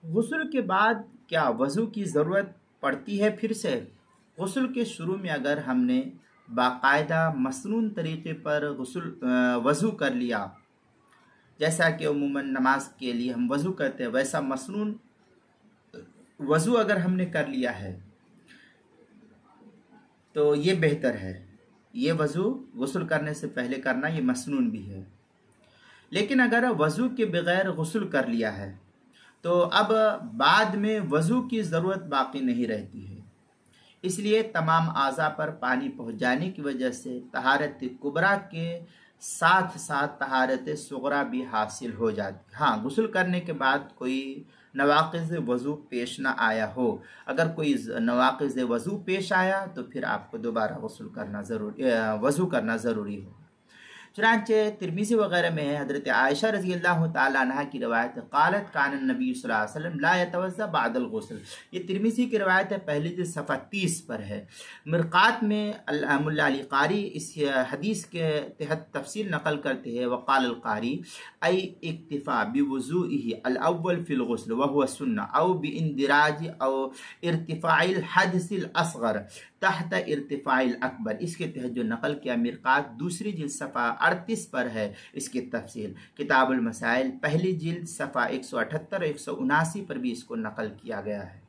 غسل کے بعد کیا وضو کی ضرورت پڑتی ہے پھر سے؟ غسل کے شروع میں اگر ہم نے باقاعدہ مسنون طریقے پر وضو کر لیا، جیسا کہ عموماً نماز کے لیے ہم وضو کرتے ہیں، ویسا مسنون وضو اگر ہم نے کر لیا ہے تو یہ بہتر ہے۔ یہ وضو غسل کرنے سے پہلے کرنا یہ مسنون بھی ہے۔ لیکن اگر وضو کے بغیر غسل کر لیا ہے تو اب بعد میں وضو کی ضرورت باقی نہیں رہتی ہے، اس لیے تمام اعضاء پر پانی پہنچ جانے کی وجہ سے طہارت کبریٰ کے ساتھ ساتھ طہارت صغریٰ بھی حاصل ہو جاتی۔ ہاں، غسل کرنے کے بعد کوئی نواقض وضو پیش نہ آیا ہو، اگر کوئی نواقض وضو پیش آیا تو پھر آپ کو دوبارہ وضو کرنا ضروری ہو۔ چنانچہ ترمذی وغیرہ میں ہے، حضرت عائشہ رضی اللہ تعالیٰ عنہ کی روایت، قالت کان النبی صلی اللہ علیہ وسلم لا يتوضا بعد الغسل۔ یہ ترمذی کی روایت ہے، پہلی جلد صفحہ 30 پر ہے۔ مرقات میں ملا علی قاری اس حدیث کے تحت تفصیل نقل کرتے ہیں، وقال القاری ای اکتفا بوضوئه الاول فی الغسل وهو سنہ او باندراج او ارتفاع الحدث الاصغر تحت ارتفاع الاکبر۔ اس کے تحت جو نقل کیا مرقات دوسری جلد صفحہ 38 پر ہے، اس کی تفصیل کتاب المسائل پہلی جلد صفحہ 178 اور 179 پر بھی اس کو نقل کیا گیا ہے۔